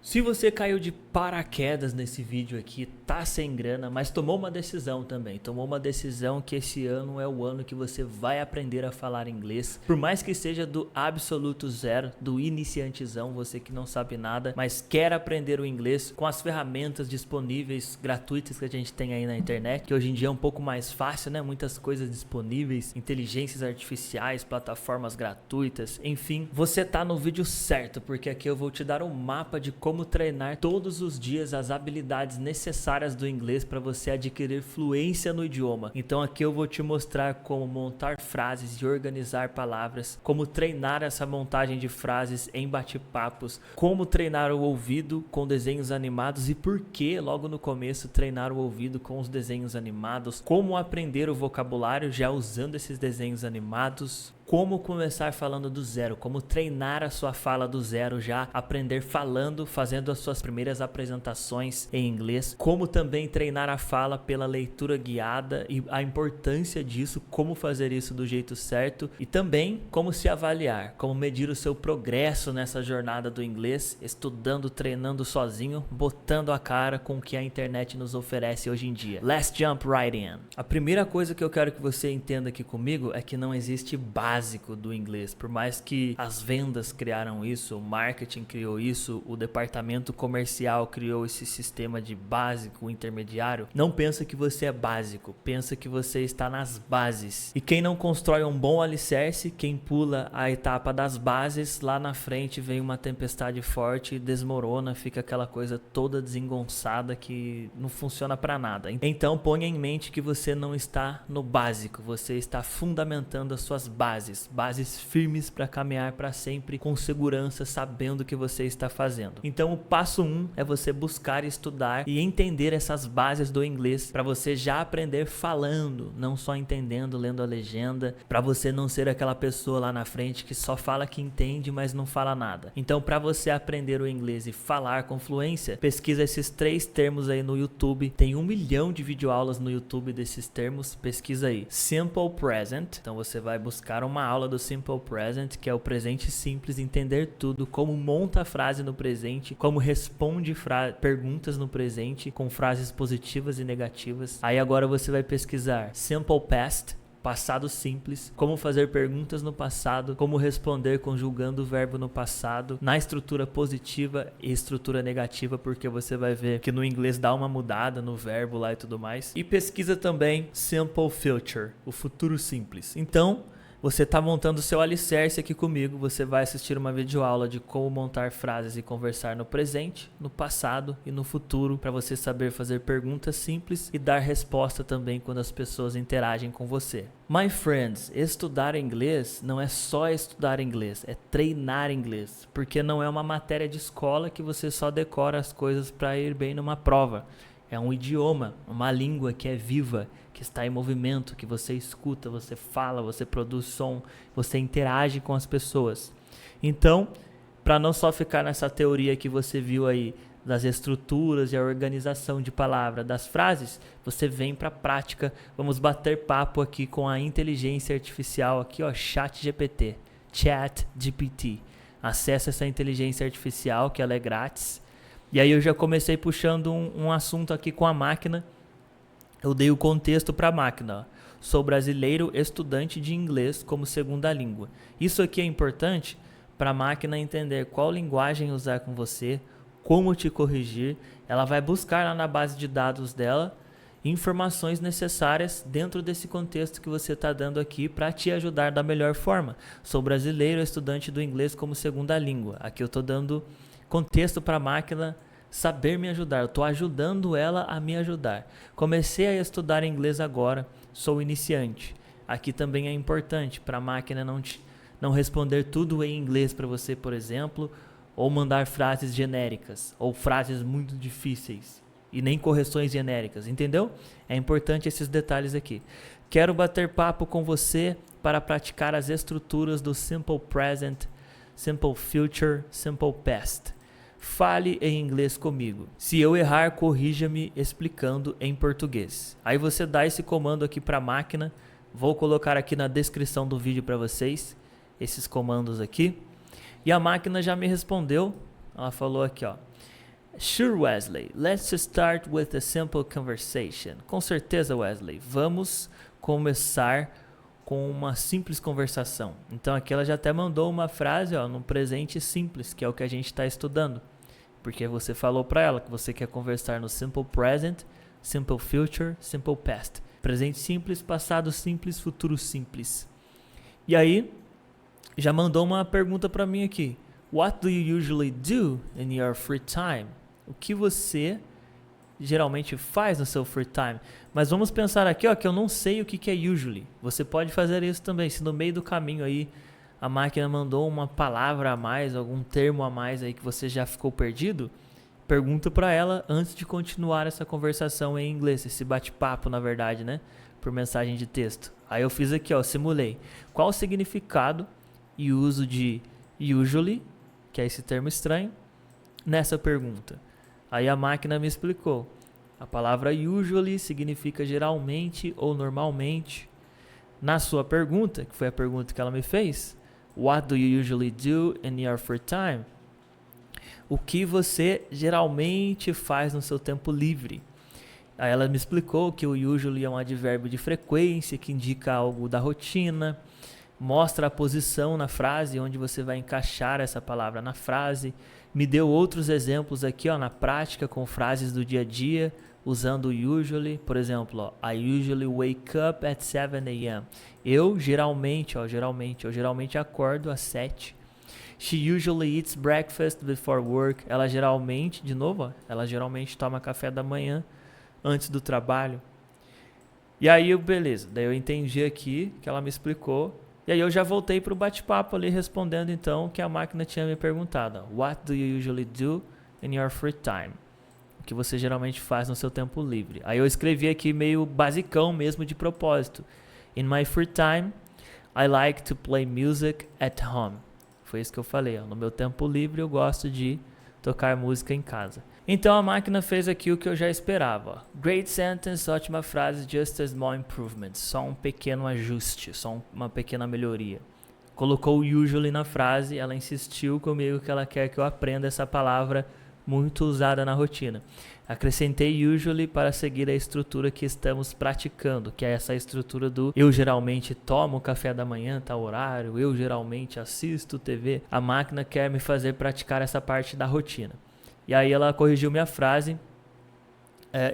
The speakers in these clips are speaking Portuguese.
Se você caiu de paraquedas nesse vídeo aqui, tá sem grana, mas tomou uma decisão também. Tomou uma decisão que esse ano é o ano que você vai aprender a falar inglês. Por mais que seja do absoluto zero, do iniciantezão, você que não sabe nada, mas quer aprender o inglês com as ferramentas disponíveis, gratuitas que a gente tem aí na internet, que hoje em dia é um pouco mais fácil, né? Muitas coisas disponíveis, inteligências artificiais, plataformas gratuitas, enfim. Você tá no vídeo certo, porque aqui eu vou te dar um mapa de como treinar todos os dias as habilidades necessárias do inglês para você adquirir fluência no idioma. Então aqui eu vou te mostrar como montar frases e organizar palavras, como treinar essa montagem de frases em bate-papos, como treinar o ouvido com desenhos animados e por que logo no começo treinar o ouvido com os desenhos animados, como aprender o vocabulário já usando esses desenhos animados, como começar falando do zero, como treinar a sua fala do zero já, aprender falando, fazendo as suas primeiras apresentações em inglês, como também treinar a fala pela leitura guiada e a importância disso, como fazer isso do jeito certo e também como se avaliar, como medir o seu progresso nessa jornada do inglês, estudando, treinando sozinho, botando a cara com o que a internet nos oferece hoje em dia. Let's jump right in. A primeira coisa que eu quero que você entenda aqui comigo é que não existe básico do inglês, por mais que as vendas criaram isso, o marketing criou isso, o departamento comercial criou esse sistema de básico, intermediário. Não pensa que você é básico, pensa que você está nas bases. E quem não constrói um bom alicerce, quem pula a etapa das bases, lá na frente vem uma tempestade forte e desmorona, fica aquela coisa toda desengonçada que não funciona para nada. Então ponha em mente que você não está no básico, você está fundamentando as suas bases firmes para caminhar para sempre com segurança, sabendo o que você está fazendo. Então o passo 1 é você buscar estudar e entender essas bases do inglês para você já aprender falando, não só entendendo, lendo a legenda, para você não ser aquela pessoa lá na frente que só fala que entende, mas não fala nada. Então para você aprender o inglês e falar com fluência, pesquisa esses 3 termos aí no YouTube. Tem 1 milhão de videoaulas no YouTube desses termos, pesquisa aí. Simple Present, então você vai buscar uma aula do Simple Present, que é o presente simples, entender tudo, como monta a frase no presente, como responde perguntas no presente com frases positivas e negativas. Aí agora você vai pesquisar Simple Past, passado simples, como fazer perguntas no passado, como responder conjugando o verbo no passado, na estrutura positiva e estrutura negativa, porque você vai ver que no inglês dá uma mudada no verbo lá e tudo mais. E pesquisa também Simple Future, o futuro simples. Então, você está montando o seu alicerce aqui comigo, você vai assistir uma videoaula de como montar frases e conversar no presente, no passado e no futuro, para você saber fazer perguntas simples e dar resposta também quando as pessoas interagem com você. My friends, estudar inglês não é só estudar inglês, é treinar inglês, porque não é uma matéria de escola que você só decora as coisas para ir bem numa prova. É um idioma, uma língua que é viva, que está em movimento, que você escuta, você fala, você produz som, você interage com as pessoas. Então, para não só ficar nessa teoria que você viu aí das estruturas e a organização de palavra das frases, você vem para a prática. Vamos bater papo aqui com a inteligência artificial aqui, ó, ChatGPT. Acesse essa inteligência artificial que ela é grátis. E aí eu já comecei puxando um assunto aqui com a máquina. Eu dei o contexto para a máquina. Ó. Sou brasileiro, estudante de inglês como segunda língua. Isso aqui é importante para a máquina entender qual linguagem usar com você, como te corrigir. Ela vai buscar lá na base de dados dela informações necessárias dentro desse contexto que você está dando aqui para te ajudar da melhor forma. Sou brasileiro, estudante do inglês como segunda língua. Aqui eu estou dando contexto para a máquina saber me ajudar, eu estou ajudando ela a me ajudar. Comecei a estudar inglês agora, sou iniciante. Aqui também é importante para a máquina não responder tudo em inglês para você, por exemplo, ou mandar frases genéricas, ou frases muito difíceis, e nem correções genéricas, entendeu? É importante esses detalhes aqui. Quero bater papo com você para praticar as estruturas do Simple Present, Simple Future, Simple Past. Fale em inglês comigo. Se eu errar, corrija-me explicando em português. Aí você dá esse comando aqui para a máquina. Vou colocar aqui na descrição do vídeo para vocês esses comandos aqui. E a máquina já me respondeu. Ela falou aqui, ó. Sure, Wesley. Let's start with a simple conversation. Com certeza, Wesley. Vamos começar com uma simples conversação. Então aqui ela já até mandou uma frase, no presente simples, que é o que a gente está estudando. Porque você falou para ela que você quer conversar no simple present, simple future, simple past. Presente simples, passado simples, futuro simples. E aí, já mandou uma pergunta para mim aqui. What do you usually do in your free time? O que você geralmente faz no seu free time? Mas vamos pensar aqui, que eu não sei o que é usually. Você pode fazer isso também. Se no meio do caminho aí a máquina mandou uma palavra a mais, algum termo a mais aí que você já ficou perdido, pergunta para ela antes de continuar essa conversação em inglês, esse bate-papo, na verdade, né? Por mensagem de texto. Aí eu fiz aqui, simulei. Qual o significado e uso de usually, que é esse termo estranho, nessa pergunta? Aí a máquina me explicou. A palavra usually significa geralmente ou normalmente. Na sua pergunta, que foi a pergunta que ela me fez, what do you usually do in your free time? O que você geralmente faz no seu tempo livre? Aí ela me explicou que o usually é um advérbio de frequência que indica algo da rotina, mostra a posição na frase, onde você vai encaixar essa palavra na frase. Me deu outros exemplos aqui, na prática, com frases do dia a dia, usando o usually. Por exemplo, I usually wake up at 7 a.m. Eu geralmente acordo às 7. She usually eats breakfast before work. Ela geralmente toma café da manhã antes do trabalho. E aí, beleza. Daí eu entendi aqui que ela me explicou. E aí eu já voltei para o bate-papo ali, respondendo então o que a máquina tinha me perguntado. What do you usually do in your free time? O que você geralmente faz no seu tempo livre? Aí eu escrevi aqui meio basicão mesmo, de propósito. In my free time, I like to play music at home. Foi isso que eu falei. No meu tempo livre eu gosto de tocar música em casa. Então a máquina fez aqui o que eu já esperava. Great sentence, ótima frase, just a small improvement. Só um pequeno ajuste, só uma pequena melhoria. Colocou o usually na frase, ela insistiu comigo que ela quer que eu aprenda essa palavra muito usada na rotina. Acrescentei usually para seguir a estrutura que estamos praticando, que é essa estrutura do eu geralmente tomo café da manhã, tal horário, eu geralmente assisto TV. A máquina quer me fazer praticar essa parte da rotina. E aí ela corrigiu minha frase.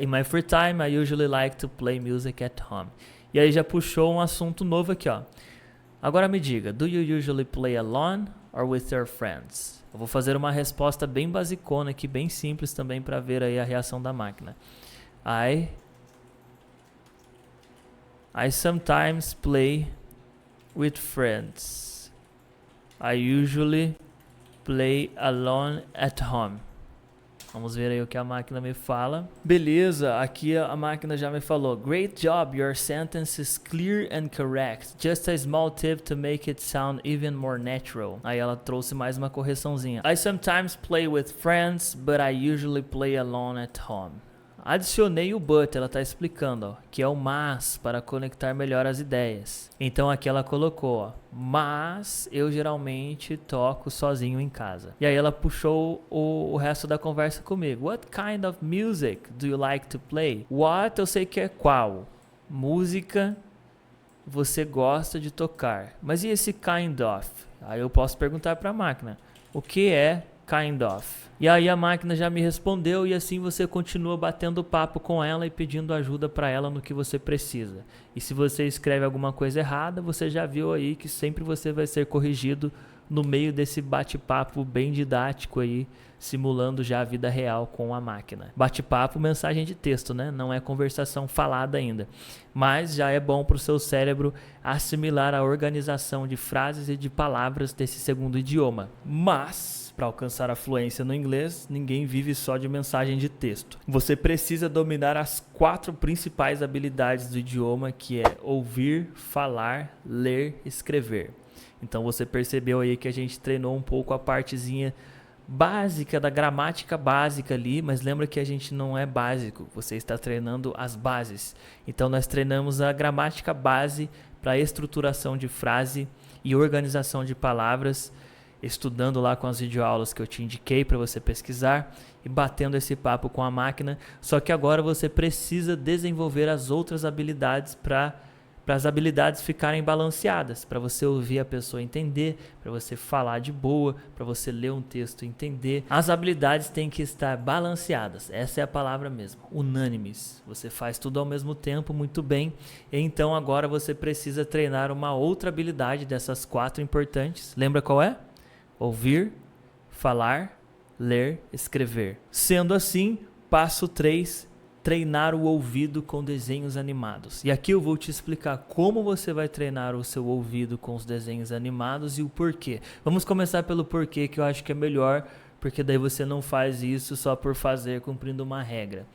In my free time, I usually like to play music at home. E aí já puxou um assunto novo aqui, Agora me diga, do you usually play alone or with your friends? Eu vou fazer uma resposta bem basicona aqui, bem simples também para ver aí a reação da máquina. I sometimes play with friends. I usually play alone at home. Vamos ver aí o que a máquina me fala. Beleza, aqui a máquina já me falou. Great job, your sentence is clear and correct. Just a small tip to make it sound even more natural. Aí ela trouxe mais uma correçãozinha. I sometimes play with friends, but I usually play alone at home. Adicionei o but, ela está explicando, que é o mas, para conectar melhor as ideias. Então aqui ela colocou, mas eu geralmente toco sozinho em casa. E aí ela puxou o resto da conversa comigo. What kind of music do you like to play? What eu sei que é qual. Música você gosta de tocar. Mas e esse kind of? Aí eu posso perguntar para a máquina, o que é kind of? E aí a máquina já me respondeu e assim você continua batendo papo com ela e pedindo ajuda para ela no que você precisa. E se você escreve alguma coisa errada, você já viu aí que sempre você vai ser corrigido no meio desse bate-papo bem didático aí, simulando já a vida real com a máquina. Bate-papo, mensagem de texto, né? Não é conversação falada ainda. Mas já é bom para o seu cérebro assimilar a organização de frases e de palavras desse segundo idioma. Mas para alcançar a fluência no inglês, ninguém vive só de mensagem de texto. Você precisa dominar as 4 principais habilidades do idioma, que é ouvir, falar, ler, escrever. Então você percebeu aí que a gente treinou um pouco a partezinha básica da gramática básica ali, mas lembra que a gente não é básico, você está treinando as bases. Então nós treinamos a gramática base para estruturação de frase e organização de palavras, estudando lá com as videoaulas que eu te indiquei para você pesquisar. e batendo esse papo com a máquina, só que agora você precisa desenvolver as outras habilidades para as habilidades ficarem balanceadas, para você ouvir a pessoa entender, para você falar de boa, para você ler um texto e entender. As habilidades têm que estar balanceadas, essa é a palavra mesmo, unânimes. Você faz tudo ao mesmo tempo, muito bem, então agora você precisa treinar uma outra habilidade dessas 4 importantes. Lembra qual é? Ouvir, falar, ler, escrever. Sendo assim, passo 3, treinar o ouvido com desenhos animados. E aqui eu vou te explicar como você vai treinar o seu ouvido com os desenhos animados e o porquê. Vamos começar pelo porquê, que eu acho que é melhor, porque daí você não faz isso só por fazer, cumprindo uma regra.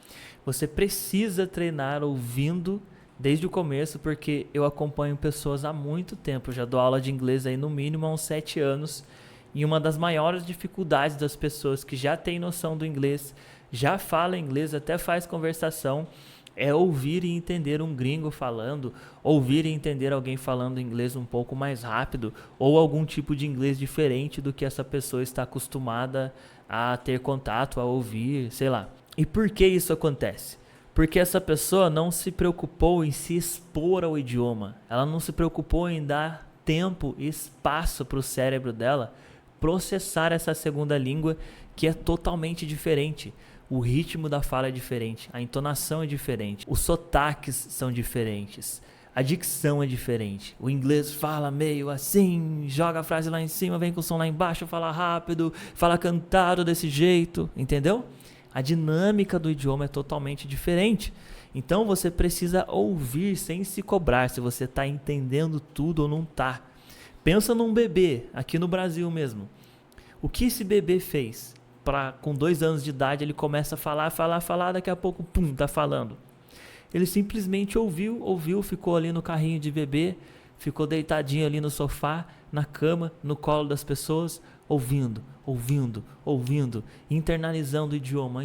Você precisa treinar ouvindo desde o começo, porque eu acompanho pessoas há muito tempo. Eu já dou aula de inglês aí no mínimo há uns 7 anos. E uma das maiores dificuldades das pessoas que já têm noção do inglês, já fala inglês, até faz conversação, é ouvir e entender um gringo falando, ouvir e entender alguém falando inglês um pouco mais rápido, ou algum tipo de inglês diferente do que essa pessoa está acostumada a ter contato, a ouvir, sei lá. E por que isso acontece? Porque essa pessoa não se preocupou em se expor ao idioma, ela não se preocupou em dar tempo e espaço para o cérebro dela processar essa segunda língua, que é totalmente diferente. O ritmo da fala é diferente, a entonação é diferente, os sotaques são diferentes, a dicção é diferente. O inglês fala meio assim, joga a frase lá em cima, vem com o som lá embaixo, fala rápido, fala cantado desse jeito, entendeu? A dinâmica do idioma é totalmente diferente. Então você precisa ouvir sem se cobrar se você está entendendo tudo ou não está. Pensa num bebê, aqui no Brasil mesmo. O que esse bebê fez? Com 2 anos de idade ele começa a falar, daqui a pouco, pum, tá falando. Ele simplesmente ouviu, ficou ali no carrinho de bebê, ficou deitadinho ali no sofá, na cama, no colo das pessoas, ouvindo, internalizando o idioma,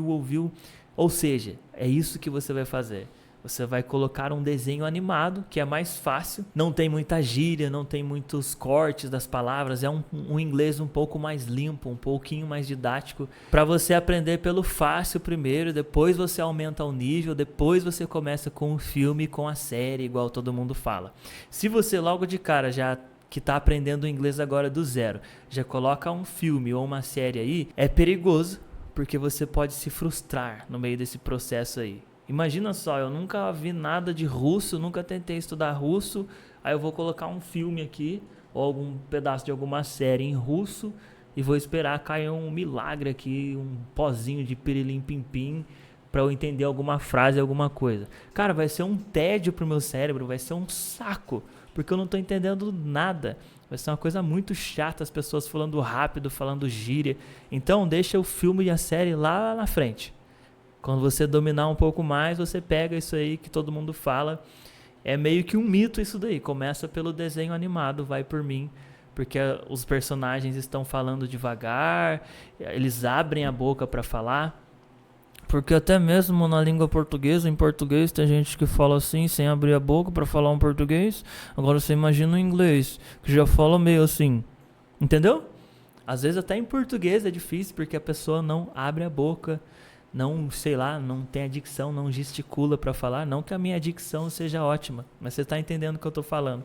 ouviu. Ou seja, é isso que você vai fazer. Você vai colocar um desenho animado, que é mais fácil, não tem muita gíria, não tem muitos cortes das palavras, é um inglês um pouco mais limpo, um pouquinho mais didático, para você aprender pelo fácil primeiro, depois você aumenta o nível, depois você começa com o filme, com a série, igual todo mundo fala. Se você logo de cara já que está aprendendo inglês agora do zero, já coloca um filme ou uma série aí, é perigoso, porque você pode se frustrar no meio desse processo aí. Imagina só, eu nunca vi nada de russo, nunca tentei estudar russo, aí eu vou colocar um filme aqui, ou algum pedaço de alguma série em russo, e vou esperar cair um milagre aqui, um pozinho de pirilim-pim-pim, para eu entender alguma frase, alguma coisa. Cara, vai ser um tédio pro meu cérebro, vai ser um saco, porque eu não tô entendendo nada. Vai ser uma coisa muito chata, as pessoas falando rápido, falando gíria. Então deixa o filme e a série lá na frente. Quando você dominar um pouco mais, você pega isso aí que todo mundo fala. É meio que um mito isso daí. Começa pelo desenho animado, vai por mim. Porque os personagens estão falando devagar, eles abrem a boca para falar. Porque até mesmo na língua portuguesa, em português, tem gente que fala assim, sem abrir a boca para falar um português. Agora você imagina o inglês, que já fala meio assim. Entendeu? Às vezes até em português é difícil, porque a pessoa não abre a boca. Não, sei lá, não tem a dicção, não gesticula para falar. Não que a minha dicção seja ótima, mas você está entendendo o que eu estou falando.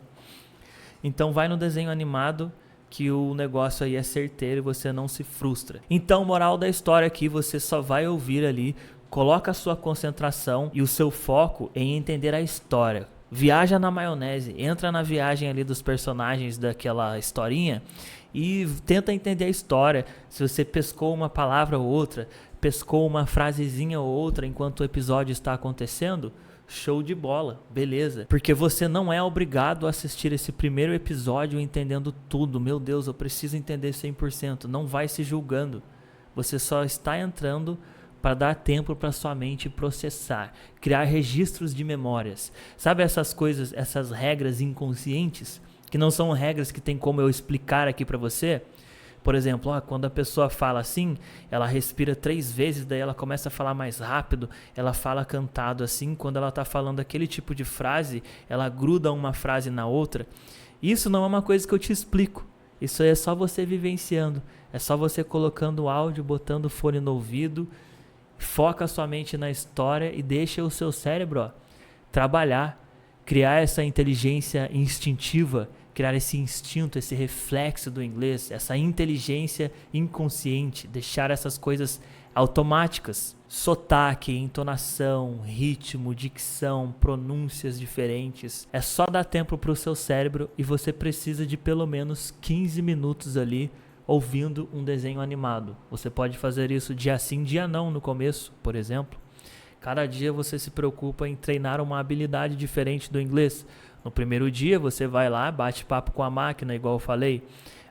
Então vai no desenho animado, que o negócio aí é certeiro e você não se frustra. Então, moral da história aqui, você só vai ouvir ali, coloca a sua concentração e o seu foco em entender a história. Viaja na maionese, entra na viagem ali dos personagens daquela historinha e tenta entender a história. Se você pescou uma palavra ou outra, pescou uma frasezinha ou outra enquanto o episódio está acontecendo, show de bola, beleza. Porque você não é obrigado a assistir esse primeiro episódio entendendo tudo. Meu Deus, eu preciso entender 100%. Não vai se julgando. Você só está entrando para dar tempo para sua mente processar, criar registros de memórias. Sabe essas coisas, essas regras inconscientes, que não são regras que tem como eu explicar aqui para você? Por exemplo, quando a pessoa fala assim, ela respira 3 vezes, daí ela começa a falar mais rápido, ela fala cantado assim, quando ela está falando aquele tipo de frase, ela gruda uma frase na outra. Isso não é uma coisa que eu te explico, isso é só você vivenciando, É só você colocando o áudio, botando o fone no ouvido, foca sua mente na história e deixa o seu cérebro trabalhar, criar essa inteligência instintiva, criar esse instinto, esse reflexo do inglês, essa inteligência inconsciente, deixar essas coisas automáticas. Sotaque, entonação, ritmo, dicção, pronúncias diferentes. É só dar tempo para o seu cérebro e você precisa de pelo menos 15 minutos ali ouvindo um desenho animado. Você pode fazer isso dia sim, dia não no começo, por exemplo. Cada dia você se preocupa em treinar uma habilidade diferente do inglês. No primeiro dia você vai lá, bate papo com a máquina, igual eu falei.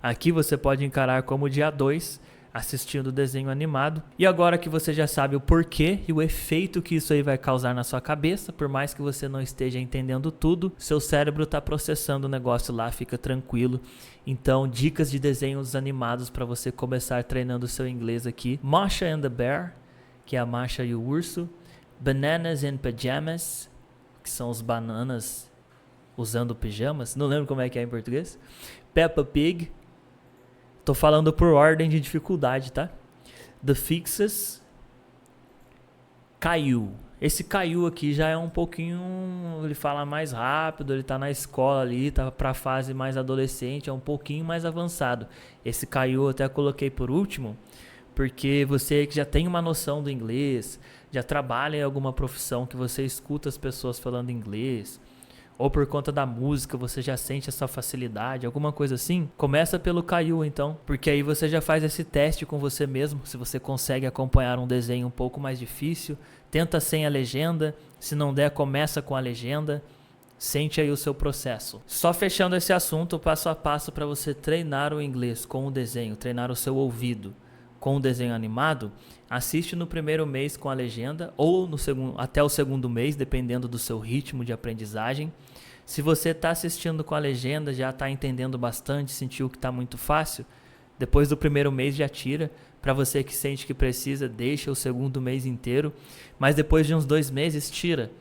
Aqui você pode encarar como dia 2, assistindo o desenho animado. E agora que você já sabe o porquê e o efeito que isso aí vai causar na sua cabeça, por mais que você não esteja entendendo tudo, seu cérebro está processando o negócio lá, fica tranquilo. Então, dicas de desenhos animados para você começar treinando o seu inglês aqui. Masha and the Bear, que é a Masha e o urso. Bananas in Pajamas, que são os bananas usando pijamas. Não lembro como é que é em português. Peppa Pig. Tô falando por ordem de dificuldade, tá? The Fixes. Caillou. Esse Caillou aqui já é um pouquinho... Ele fala mais rápido, ele tá na escola ali, tá pra fase mais adolescente, é um pouquinho mais avançado. Esse Caillou eu até coloquei por último, porque você que já tem uma noção do inglês, já trabalha em alguma profissão que você escuta as pessoas falando inglês, ou por conta da música você já sente essa facilidade, alguma coisa assim, começa pelo Caillou então, porque aí você já faz esse teste com você mesmo, se você consegue acompanhar um desenho um pouco mais difícil, tenta sem a legenda, se não der começa com a legenda, sente aí o seu processo. Só fechando esse assunto, passo a passo para você treinar o inglês com o desenho, treinar o seu ouvido com o desenho animado, assiste no primeiro mês com a legenda ou no segundo, até o segundo mês, dependendo do seu ritmo de aprendizagem. Se você está assistindo com a legenda, já está entendendo bastante, sentiu que está muito fácil, depois do primeiro mês já tira. Para você que sente que precisa, deixa o segundo mês inteiro, mas depois de uns 2 meses, tira.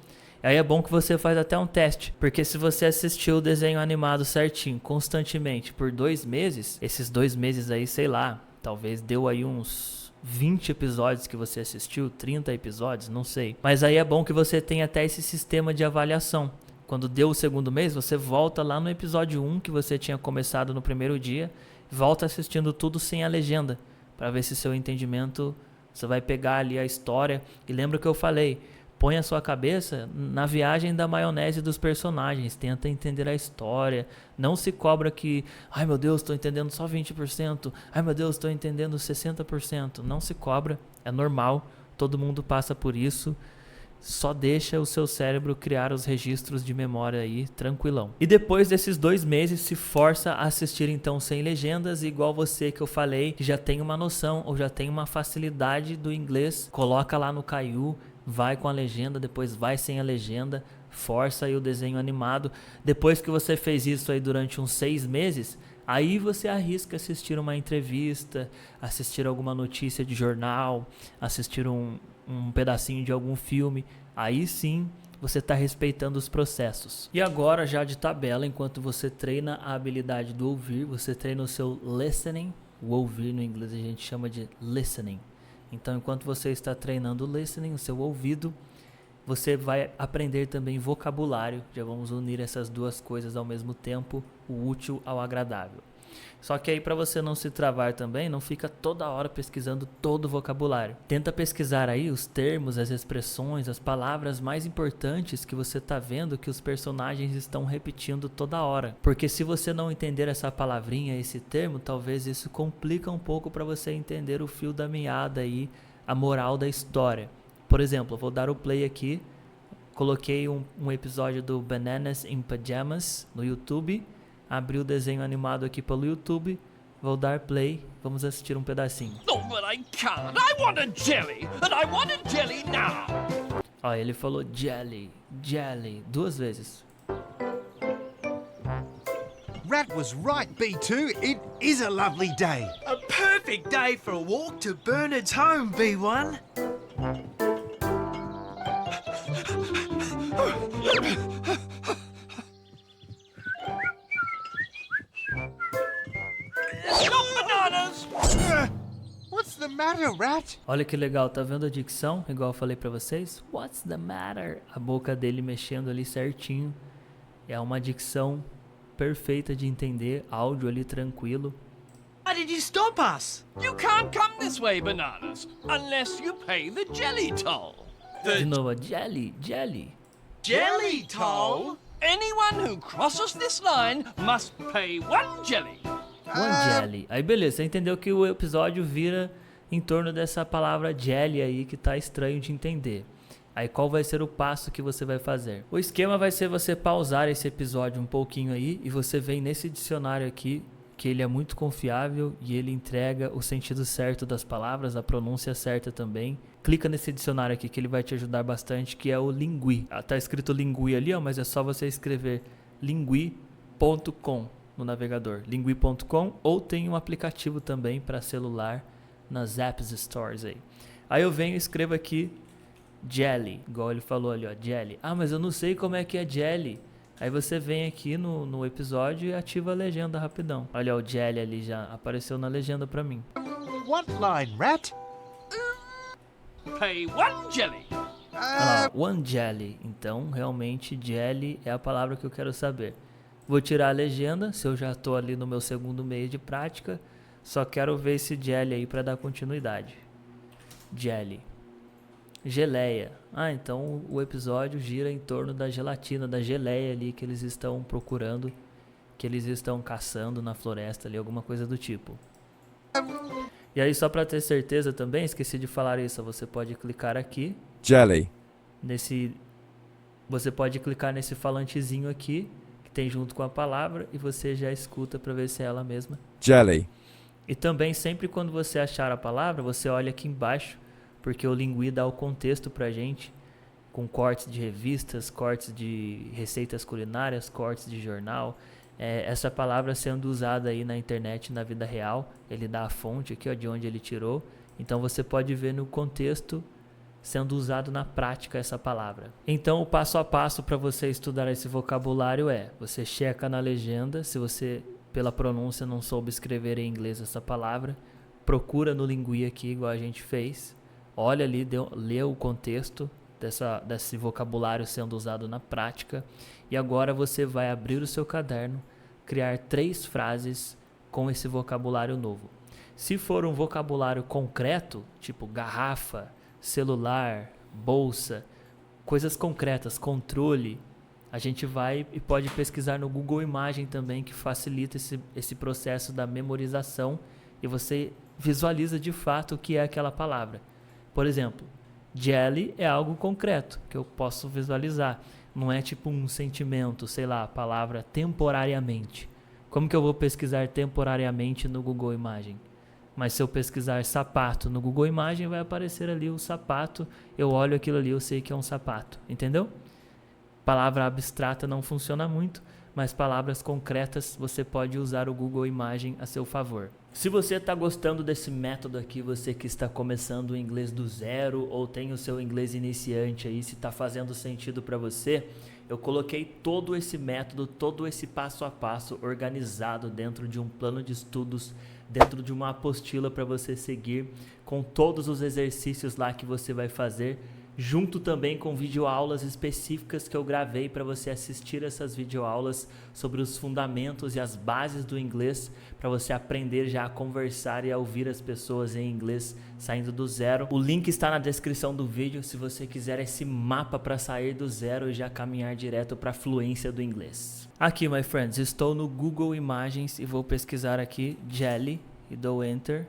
Aí é bom que você faz até um teste, porque se você assistiu o desenho animado certinho, constantemente, por 2 meses, esses 2 meses aí, sei lá, talvez deu aí uns 20 episódios que você assistiu, 30 episódios, não sei. Mas aí é bom que você tenha até esse sistema de avaliação. Quando deu o segundo mês, você volta lá no episódio 1 que você tinha começado no primeiro dia, volta assistindo tudo sem a legenda, para ver se seu entendimento, você vai pegar ali a história. E lembra que eu falei, põe a sua cabeça na viagem da maionese dos personagens, tenta entender a história, não se cobra que, ai meu Deus, estou entendendo só 20%, ai meu Deus, estou entendendo 60%, não se cobra, é normal, todo mundo passa por isso, só deixa o seu cérebro criar os registros de memória aí, tranquilão. E depois desses 2 meses, se força a assistir então sem legendas, igual você que eu falei, que já tem uma noção ou já tem uma facilidade do inglês, coloca lá no Caillou, vai com a legenda, depois vai sem a legenda, força aí o desenho animado. Depois que você fez isso aí durante uns 6 meses, aí você arrisca assistir uma entrevista, assistir alguma notícia de jornal, assistir um pedacinho de algum filme. Aí sim você está respeitando os processos. E agora, já de tabela, enquanto você treina a habilidade do ouvir, você treina o seu listening. O ouvir no inglês a gente chama de listening. Então, enquanto você está treinando o listening, o seu ouvido, você vai aprender também vocabulário. Já vamos unir essas duas coisas ao mesmo tempo, o útil ao agradável. Só que aí, para você não se travar também, não fica toda hora pesquisando todo o vocabulário. Tenta pesquisar aí os termos, as expressões, as palavras mais importantes que você está vendo que os personagens estão repetindo toda hora. Porque se você não entender essa palavrinha, esse termo, talvez isso complica um pouco para você entender o fio da meada aí, a moral da história. Por exemplo, eu vou dar o play aqui. Coloquei um episódio do Bananas in Pajamas no YouTube. Abri o desenho animado aqui pelo YouTube. Vou dar play. Vamos assistir um pedacinho. Oh, but I can't. I want a jelly, and I want a jelly now. Ó, ele falou jelly, jelly, 2 vezes. Rat was right, B2. It is a lovely day. A perfect day for a walk to Bernard's home, B1. Stop bananas! the matter, Rat? Olha que legal, tá vendo a dicção? Igual eu falei pra vocês. What's the matter? A boca dele mexendo ali certinho. É uma dicção perfeita de entender, áudio ali tranquilo. Why did you stop us? You can't come this way, Bananas, unless you pay the jelly toll. De novo, jelly. Jelly toll? Anyone who crosses this line must pay 1 jelly. One jelly. Aí beleza, você entendeu que o episódio vira em torno dessa palavra jelly aí que tá estranho de entender. Aí qual vai ser o passo que você vai fazer? O esquema vai ser você pausar esse episódio um pouquinho aí e você vem nesse dicionário aqui, que ele é muito confiável e ele entrega o sentido certo das palavras, a pronúncia certa também. Clica nesse dicionário aqui que ele vai te ajudar bastante, que é o Lingui. Tá escrito Lingui ali, ó, mas é só você escrever lingui.com no navegador. Lingui.com, ou tem um aplicativo também para celular nas Apps Stores aí. Aí eu venho e escrevo aqui jelly, igual ele falou ali, ó, jelly. Ah, mas eu não sei como é que é jelly. Aí você vem aqui no episódio e ativa a legenda rapidão. Olha, o jelly ali já apareceu na legenda pra mim. What line, Rat? Pay 1 jelly. Olha lá, one jelly. Então, realmente, jelly é a palavra que eu quero saber. Vou tirar a legenda, se eu já tô ali no meu segundo mês de prática. Só quero ver esse jelly aí pra dar continuidade. Jelly. Geleia. Ah, então o episódio gira em torno da gelatina, da geleia ali que eles estão procurando, que eles estão caçando na floresta ali, alguma coisa do tipo. E aí, só para ter certeza também, esqueci de falar isso, você pode clicar aqui. Jelly. Você pode clicar nesse falantezinho aqui, que tem junto com a palavra, e você já escuta para ver se é ela mesma. Jelly. E também, sempre quando você achar a palavra, você olha aqui embaixo, porque o Lingui dá o contexto pra gente, com cortes de revistas, cortes de receitas culinárias, cortes de jornal. Essa palavra sendo usada aí na internet, na vida real, ele dá a fonte aqui, ó, de onde ele tirou. Então você pode ver no contexto sendo usado na prática essa palavra. Então o passo a passo para você estudar esse vocabulário é: você checa na legenda, se você pela pronúncia não soube escrever em inglês essa palavra, procura no Lingui aqui, igual a gente fez. Olha ali, lê o contexto desse vocabulário sendo usado na prática. E agora você vai abrir o seu caderno, criar 3 frases com esse vocabulário novo. Se for um vocabulário concreto, tipo garrafa, celular, bolsa, coisas concretas, controle, a gente vai e pode pesquisar no Google Imagem também, que facilita esse processo da memorização e você visualiza de fato o que é aquela palavra. Por exemplo, jelly é algo concreto, que eu posso visualizar. Não é tipo um sentimento, sei lá, a palavra temporariamente. Como que eu vou pesquisar temporariamente no Google Imagem? Mas se eu pesquisar sapato no Google Imagem, vai aparecer ali o sapato. Eu olho aquilo ali, eu sei que é um sapato. Entendeu? Palavra abstrata não funciona muito, mas palavras concretas você pode usar o Google Imagem a seu favor. Se você está gostando desse método aqui, você que está começando o inglês do zero ou tem o seu inglês iniciante aí, se está fazendo sentido para você, eu coloquei todo esse método, todo esse passo a passo organizado dentro de um plano de estudos, dentro de uma apostila para você seguir, com todos os exercícios lá que você vai fazer, junto também com videoaulas específicas que eu gravei para você assistir essas videoaulas sobre os fundamentos e as bases do inglês, para você aprender já a conversar e a ouvir as pessoas em inglês saindo do zero. O link está na descrição do vídeo se você quiser esse mapa para sair do zero e já caminhar direto para a fluência do inglês. Aqui, my friends, estou no Google Imagens e vou pesquisar aqui jelly e dou enter.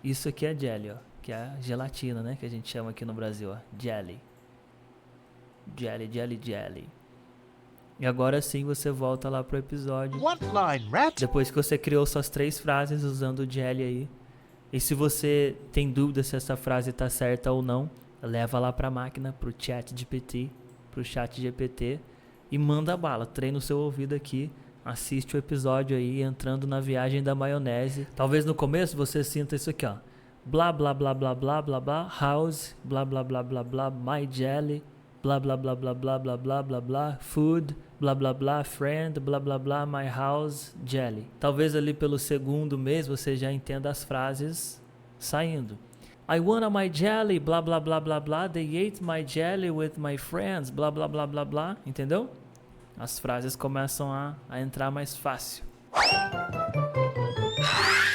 Isso aqui é jelly, ó, que é a gelatina, né, que a gente chama aqui no Brasil, ó, jelly. Jelly, jelly, jelly. E agora sim você volta lá pro episódio. What line, Rat? Depois que você criou suas 3 frases usando o jelly aí. E se você tem dúvida se essa frase tá certa ou não, leva lá pra máquina, pro ChatGPT, e manda bala. Treina o seu ouvido aqui. Assiste o episódio aí, entrando na viagem da maionese. Talvez no começo você sinta isso aqui, ó. Blá, blá, blá, blá, blá, blá, blá, house, blá, blá, blá, blá, blá, my jelly, blá, blá, blá, blá, blá, blá, blá, blá, blá, food, blá, blá, blá, friend, blá, blá, blá, my house, jelly. Talvez ali pelo segundo mês você já entenda as frases saindo. I wanna my jelly, blá blá blá blá blá. They ate my jelly with my friends, blá blá blá blá blá. Entendeu? As frases começam a entrar mais fácil.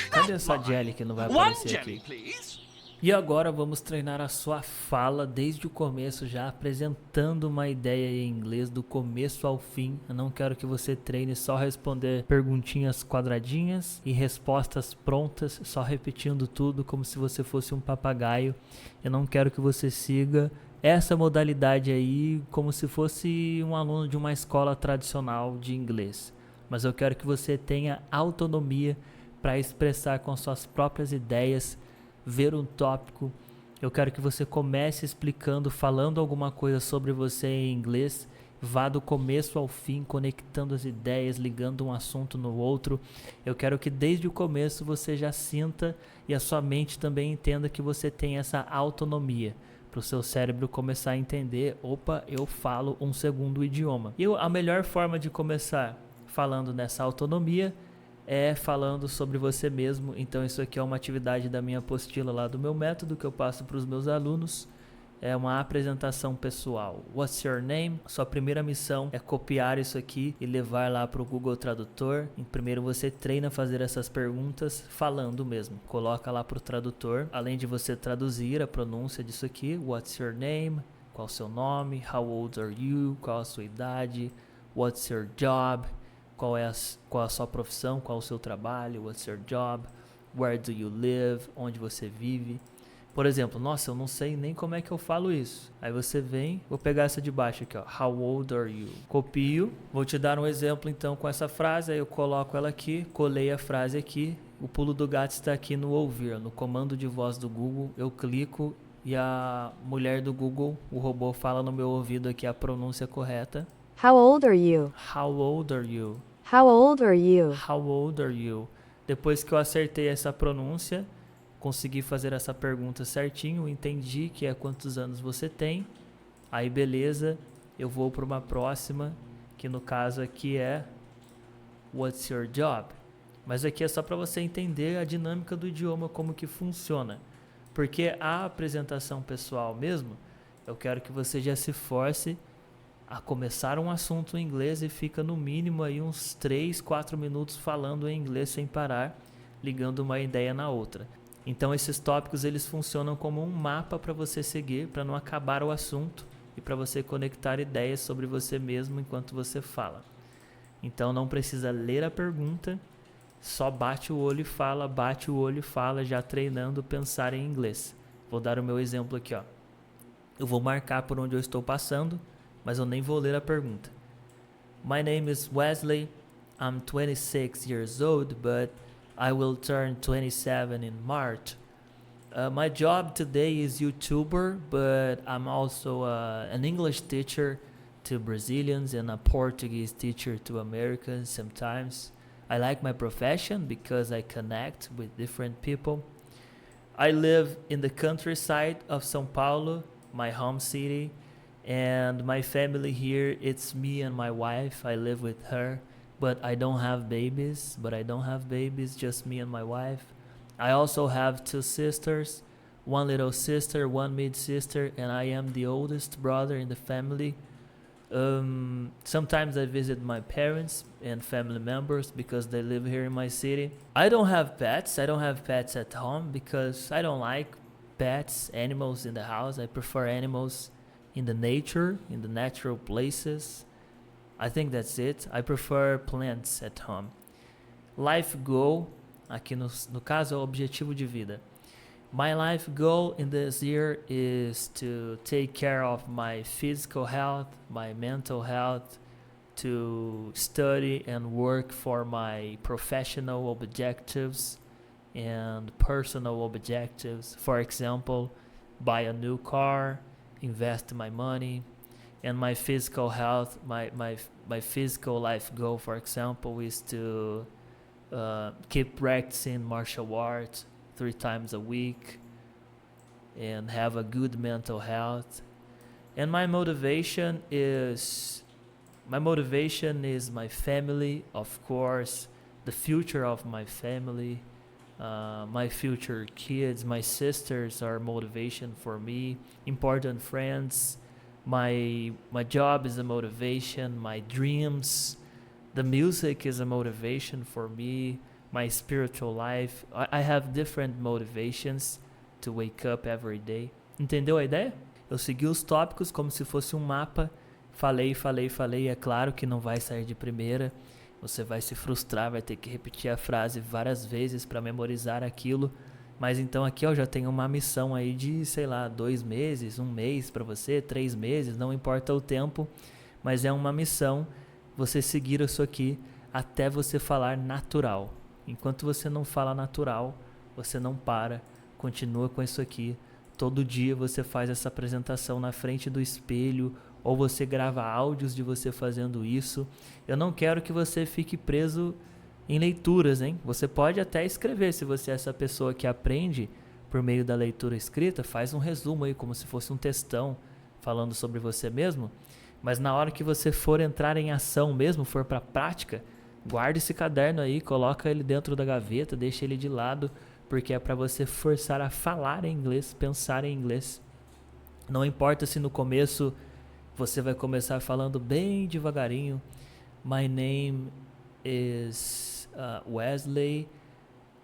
Cadê essa jelly que não vai One aparecer jelly, aqui? please. E agora vamos treinar a sua fala desde o começo, já apresentando uma ideia em inglês do começo ao fim. Eu não quero que você treine só responder perguntinhas quadradinhas e respostas prontas, só repetindo tudo como se você fosse um papagaio. Eu não quero que você siga essa modalidade aí como se fosse um aluno de uma escola tradicional de inglês. Mas eu quero que você tenha autonomia para expressar com suas próprias ideias, ver um tópico. Eu quero que você comece explicando, falando alguma coisa sobre você em inglês, vá do começo ao fim, conectando as ideias, ligando um assunto no outro. Eu quero que desde o começo você já sinta e a sua mente também entenda que você tem essa autonomia, para o seu cérebro começar a entender, opa, eu falo um segundo idioma. E a melhor forma de começar falando nessa autonomia é falando sobre você mesmo. Então isso aqui é uma atividade da minha apostila lá do meu método que eu passo para os meus alunos. É uma apresentação pessoal. What's your name? Sua primeira missão é copiar isso aqui e levar lá para o Google Tradutor. E primeiro você treina a fazer essas perguntas falando mesmo. Coloca lá para o tradutor. Além de você traduzir a pronúncia disso aqui. What's your name? Qual o seu nome? How old are you? Qual a sua idade? What's your job? Qual a sua profissão, qual o seu trabalho, what's your job, where do you live, onde você vive. Por exemplo, nossa, eu não sei nem como é que eu falo isso. Aí você vem, vou pegar essa de baixo aqui, ó, how old are you? Copio, vou te dar um exemplo então com essa frase, aí eu coloco ela aqui, colei a frase aqui, o pulo do gato está aqui no ouvir, no comando de voz do Google, eu clico e a mulher do Google, o robô, fala no meu ouvido aqui a pronúncia correta. How old are you? How old are you? How old are you? How old are you? Depois que eu acertei essa pronúncia, consegui fazer essa pergunta certinho, entendi que é quantos anos você tem. Aí beleza, eu vou para uma próxima, que no caso aqui é What's your job? Mas aqui é só para você entender a dinâmica do idioma, como que funciona. Porque a apresentação pessoal mesmo, eu quero que você já se force a começar um assunto em inglês e fica no mínimo aí uns 3, 4 minutos falando em inglês sem parar, ligando uma ideia na outra. Então esses tópicos eles funcionam como um mapa para você seguir, para não acabar o assunto e para você conectar ideias sobre você mesmo enquanto você fala. Então não precisa ler a pergunta, só bate o olho e fala, já treinando pensar em inglês. Vou dar o meu exemplo aqui, ó. Eu vou marcar por onde eu estou passando, mas eu nem vou ler a pergunta. My name is Wesley. I'm 26 years old, but I will turn 27 in March. My job today is YouTuber, but I'm also an English teacher to Brazilians and a Portuguese teacher to Americans sometimes. I like my profession because I connect with different people. I live in the countryside of São Paulo, my home city. And my family here, it's me and my wife. I live with her, but I don't have babies. Just me and my wife. I also have 2 sisters, 1 little sister, 1 mid-sister, and I am the oldest brother in the family. Sometimes I visit my parents and family members because they live here in my city. I don't have pets. I don't have pets at home because I don't like pets, animals in the house. I prefer animals in the nature, in the natural places. I think that's it. I prefer plants at home. Life goal, aqui no caso é o objetivo de vida. My life goal in this year is to take care of my physical health, my mental health, to study and work for my professional objectives and personal objectives. For example, buy a new car, invest my money, and my physical health, my physical life goal, for example, is to keep practicing martial arts 3 times a week and have a good mental health. And my motivation is my family, of course, the future of my family, My future kids, my sisters are motivation for me. Important friends. My job is a motivation. My dreams. The music is a motivation for me. My spiritual life. I have different motivations to wake up every day. Entendeu a ideia? Eu segui os tópicos como se fosse um mapa. Falei. É claro que não vai sair de primeira. Você vai se frustrar, vai ter que repetir a frase várias vezes para memorizar aquilo. Mas então aqui eu já tenho uma missão aí de, 2 meses, 1 mês para você, 3 meses, não importa o tempo. Mas é uma missão você seguir isso aqui até você falar natural. Enquanto você não fala natural, você não para, continua com isso aqui. Todo dia você faz essa apresentação na frente do espelho, ou você grava áudios de você fazendo isso. Eu não quero que você fique preso em leituras, hein? Você pode até escrever, se você é essa pessoa que aprende por meio da leitura escrita, faz um resumo aí, como se fosse um textão, falando sobre você mesmo. Mas na hora que você for entrar em ação mesmo, for para a prática, guarda esse caderno aí, coloca ele dentro da gaveta, deixa ele de lado, porque é para você forçar a falar em inglês, pensar em inglês. Não importa se no começo você vai começar falando bem devagarinho. My name is Wesley.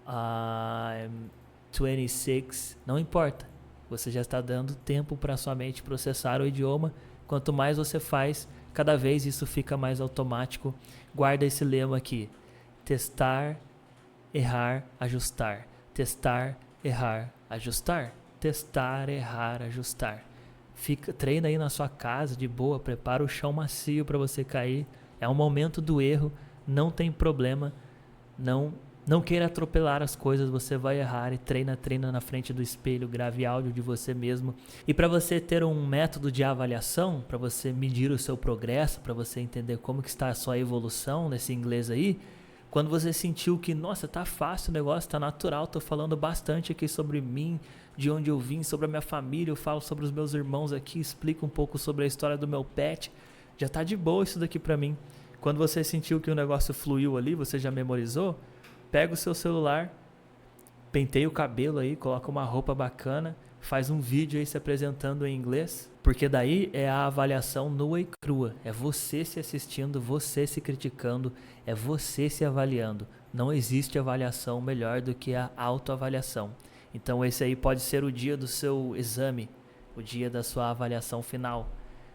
I'm 26. Não importa. Você já está dando tempo para sua mente processar o idioma. Quanto mais você faz, cada vez isso fica mais automático. Guarda esse lema aqui. Testar, errar, ajustar. Testar, errar, ajustar. Testar, errar, ajustar. Treina aí na sua casa de boa, prepara o chão macio para você cair. É um momento do erro, não tem problema. Não queira atropelar as coisas, você vai errar e treina na frente do espelho, grave áudio de você mesmo. E para você ter um método de avaliação, para você medir o seu progresso, para você entender como que está a sua evolução nesse inglês aí, quando você sentiu que, nossa, tá fácil o negócio, tá natural, tô falando bastante aqui sobre mim, de onde eu vim, sobre a minha família, eu falo sobre os meus irmãos aqui, explico um pouco sobre a história do meu pet, já tá de boa isso daqui pra mim. Quando você sentiu que o negócio fluiu ali, você já memorizou, pega o seu celular, penteia o cabelo aí, coloca uma roupa bacana, faz um vídeo aí se apresentando em inglês, porque daí é a avaliação nua e crua, é você se assistindo, você se criticando, é você se avaliando. Não existe avaliação melhor do que a autoavaliação. Então esse aí pode ser o dia do seu exame, o dia da sua avaliação final.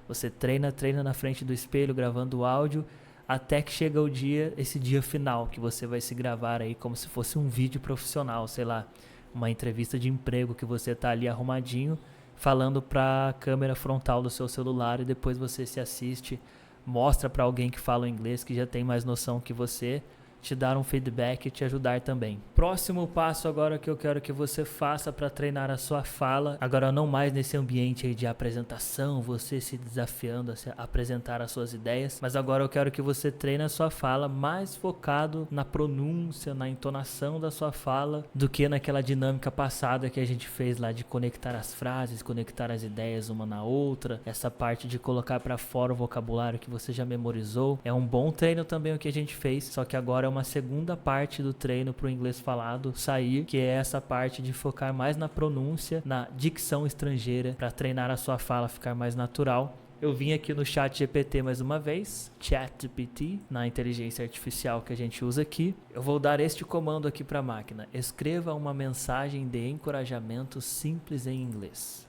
Você treina na frente do espelho, gravando o áudio, até que chega o dia, esse dia final, que você vai se gravar aí como se fosse um vídeo profissional, sei lá, uma entrevista de emprego que você tá ali arrumadinho, falando para a câmera frontal do seu celular, e depois você se assiste, mostra para alguém que fala inglês, que já tem mais noção que você, te dar um feedback e te ajudar também. Próximo passo agora que eu quero que você faça para treinar a sua fala, agora não mais nesse ambiente aí de apresentação, você se desafiando a apresentar as suas ideias, mas agora eu quero que você treine a sua fala mais focado na pronúncia, na entonação da sua fala, do que naquela dinâmica passada que a gente fez lá de conectar as frases, conectar as ideias uma na outra, essa parte de colocar para fora o vocabulário que você já memorizou. É um bom treino também o que a gente fez, só que agora é uma segunda parte do treino para o inglês falado sair, que é essa parte de focar mais na pronúncia, na dicção estrangeira, para treinar a sua fala ficar mais natural. Eu vim aqui no ChatGPT mais uma vez, ChatGPT, na inteligência artificial que a gente usa aqui. Eu vou dar este comando aqui para a máquina: escreva uma mensagem de encorajamento simples em inglês.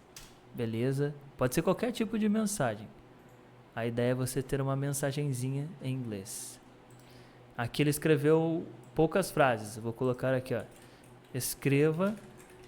Beleza? Pode ser qualquer tipo de mensagem. A ideia é você ter uma mensagenzinha em inglês. Aqui ele escreveu poucas frases. Eu vou colocar aqui, ó. Escreva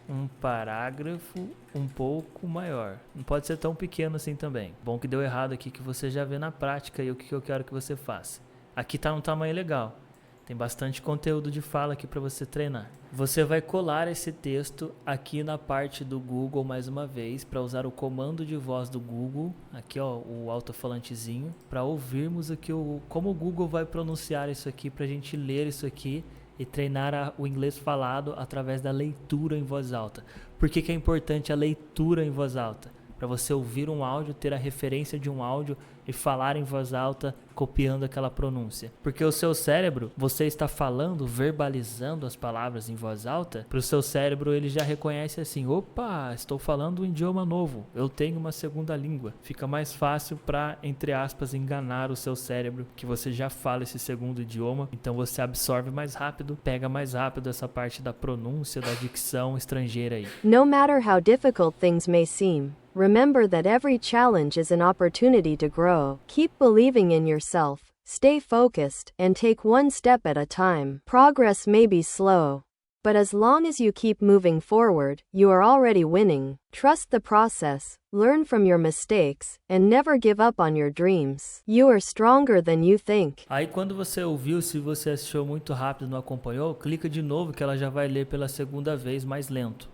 um parágrafo um pouco maior. Não pode ser tão pequeno assim também. Bom que deu errado aqui, que você já vê na prática e o que eu quero que você faça. Aqui tá num tamanho legal. Tem bastante conteúdo de fala aqui para você treinar. Você vai colar esse texto aqui na parte do Google mais uma vez, para usar o comando de voz do Google, aqui ó, o alto-falantezinho, para ouvirmos aqui como o Google vai pronunciar isso aqui, para a gente ler isso aqui e treinar o inglês falado através da leitura em voz alta. Por que é importante a leitura em voz alta? para você ouvir um áudio, ter a referência de um áudio e falar em voz alta, copiando aquela pronúncia. Porque o seu cérebro, você está falando, verbalizando as palavras em voz alta, para o seu cérebro ele já reconhece assim, opa, estou falando um idioma novo, eu tenho uma segunda língua. Fica mais fácil para, entre aspas, enganar o seu cérebro, que você já fala esse segundo idioma, então você absorve mais rápido, pega mais rápido essa parte da pronúncia, da dicção estrangeira aí. No matter how difficult things may seem, remember that every challenge is an opportunity to grow. Keep believing in yourself, stay focused, and take one step at a time. Progress may be slow, but as long as you keep moving forward, you are already winning. Trust the process, learn from your mistakes, and never give up on your dreams. You are stronger than you think. Aí quando você ouviu, se você assistiu muito rápido e não acompanhou, clica de novo que ela já vai ler pela segunda vez mais lento.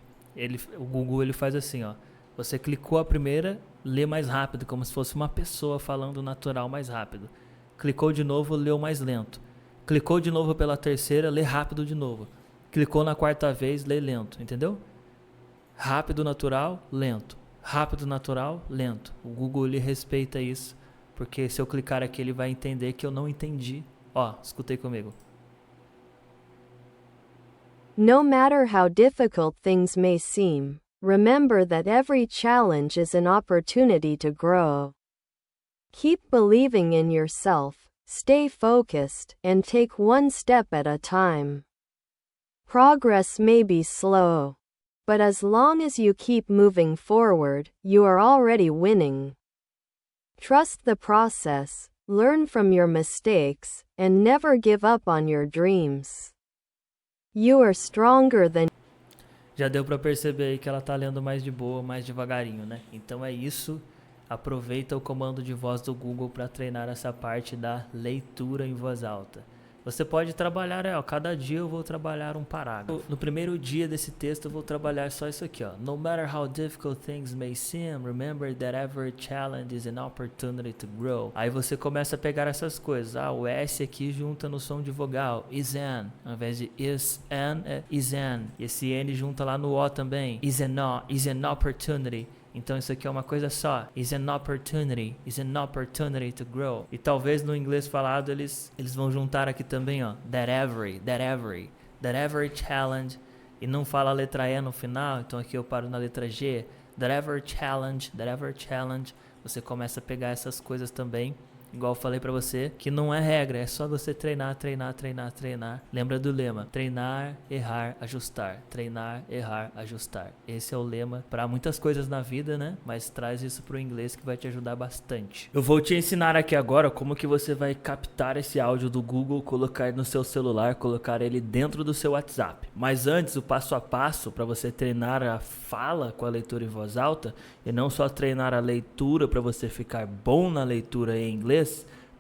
O Google ele faz assim, ó. Você clicou a primeira, lê mais rápido, como se fosse uma pessoa falando natural mais rápido. Clicou de novo, leu mais lento. Clicou de novo pela terceira, lê rápido de novo. Clicou na quarta vez, lê lento, entendeu? Rápido, natural, lento. Rápido, natural, lento. O Google ele respeita isso, porque se eu clicar aqui ele vai entender que eu não entendi. Ó, escutei comigo. No matter how difficult things may seem, remember that every challenge is an opportunity to grow. Keep believing in yourself, stay focused, and take one step at a time. Progress may be slow, but as long as you keep moving forward, you are already winning. Trust the process, learn from your mistakes, and never give up on your dreams. You are stronger than. Já deu para perceber aí que ela tá lendo mais de boa, mais devagarinho, né? Então é isso. Aproveita o comando de voz do Google para treinar essa parte da leitura em voz alta. Você pode trabalhar, cada dia eu vou trabalhar um parágrafo. No primeiro dia desse texto eu vou trabalhar só isso aqui, ó. No matter how difficult things may seem, remember that every challenge is an opportunity to grow. Aí você começa a pegar essas coisas. O S aqui junta no som de vogal. Is an, ao invés de is an, é is an. E esse N junta lá no O também. Is an opportunity. Então isso aqui é uma coisa só. Is an opportunity to grow. E talvez no inglês falado eles vão juntar aqui também, ó. That every challenge. E não fala a letra E no final, então aqui eu paro na letra G. That every challenge. Você começa a pegar essas coisas também. Igual eu falei pra você, que não é regra, é só você treinar. Lembra do lema? Treinar, errar, ajustar. Treinar, errar, ajustar. Esse é o lema pra muitas coisas na vida, né? Mas traz isso pro inglês que vai te ajudar bastante. Eu vou te ensinar aqui agora como que você vai captar esse áudio do Google, colocar no seu celular, colocar ele dentro do seu WhatsApp. Mas antes, o passo a passo pra você treinar a fala com a leitura em voz alta, e não só treinar a leitura pra você ficar bom na leitura em inglês,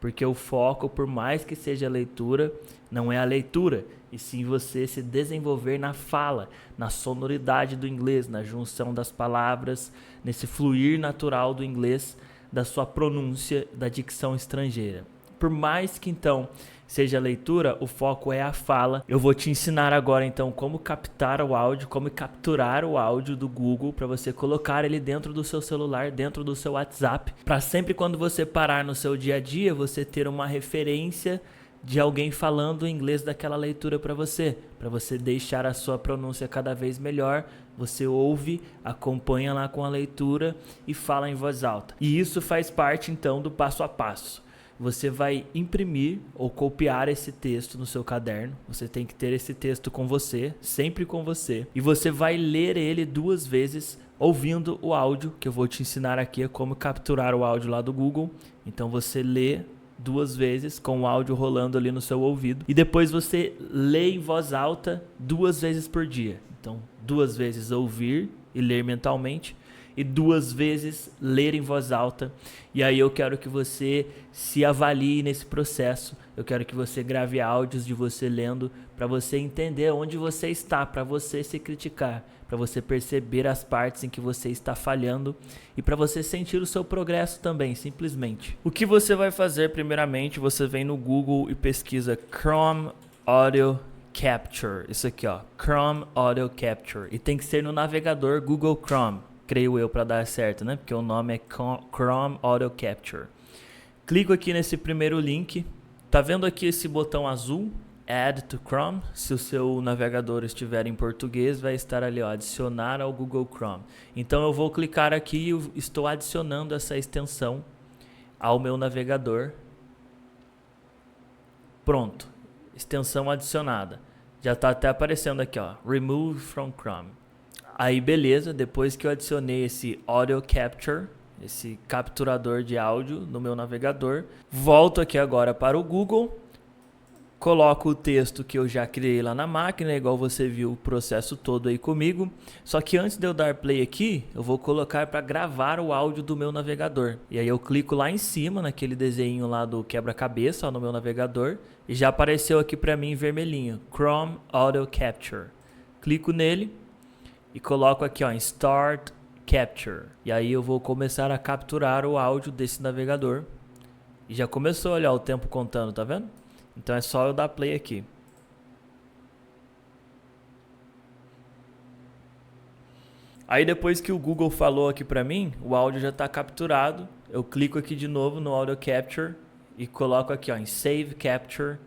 porque o foco, por mais que seja a leitura, não é a leitura, e sim você se desenvolver na fala, na sonoridade do inglês, na junção das palavras, nesse fluir natural do inglês, da sua pronúncia, da dicção estrangeira. Por mais que então seja a leitura, o foco é a fala. Eu vou te ensinar agora então como captar o áudio, como capturar o áudio do Google para você colocar ele dentro do seu celular, dentro do seu WhatsApp, para sempre quando você parar no seu dia a dia, você ter uma referência de alguém falando o inglês daquela leitura para você deixar a sua pronúncia cada vez melhor. Você ouve, acompanha lá com a leitura e fala em voz alta. E isso faz parte então do passo a passo. Você vai imprimir ou copiar esse texto no seu caderno. Você tem que ter esse texto com você, sempre com você. E você vai ler ele 2 vezes, ouvindo o áudio, que eu vou te ensinar aqui como capturar o áudio lá do Google. Então você lê 2 vezes com o áudio rolando ali no seu ouvido. E depois você lê em voz alta 2 vezes por dia. Então 2 vezes ouvir e ler mentalmente. E 2 vezes ler em voz alta. E aí eu quero que você se avalie nesse processo. Eu quero que você grave áudios de você lendo para você entender onde você está, para você se criticar, para você perceber as partes em que você está falhando e para você sentir o seu progresso também, simplesmente. O que você vai fazer primeiramente, você vem no Google e pesquisa Chrome Audio Capture. Isso aqui, ó, Chrome Audio Capture. E tem que ser no navegador Google Chrome. creio eu, para dar certo, né? Porque o nome é Chrome Auto Capture. Clico aqui nesse primeiro link. Tá vendo aqui esse botão azul? Add to Chrome. Se o seu navegador estiver em português, vai estar ali, ó, adicionar ao Google Chrome. Então eu vou clicar aqui e estou adicionando essa extensão ao meu navegador. Pronto. Extensão adicionada. Já está até aparecendo aqui, ó, Remove from Chrome. Aí beleza, depois que eu adicionei esse Auto Capture, esse capturador de áudio no meu navegador, volto aqui agora para o Google, coloco o texto que eu já criei lá na máquina, igual você viu o processo todo aí comigo. Só que antes de eu dar play aqui, eu vou colocar para gravar o áudio do meu navegador. E aí eu clico lá em cima, naquele desenho lá do quebra-cabeça no meu navegador, e já apareceu aqui para mim em vermelhinho, Chrome Auto Capture. Clico nele e coloco aqui, ó, em Start Capture. E aí eu vou começar a capturar o áudio desse navegador. E já começou, olha, o tempo contando, tá vendo? Então é só eu dar play aqui. Aí depois que o Google falou aqui pra mim, o áudio já está capturado. Eu clico aqui de novo no Auto Capture e coloco aqui, ó, em Save Capture.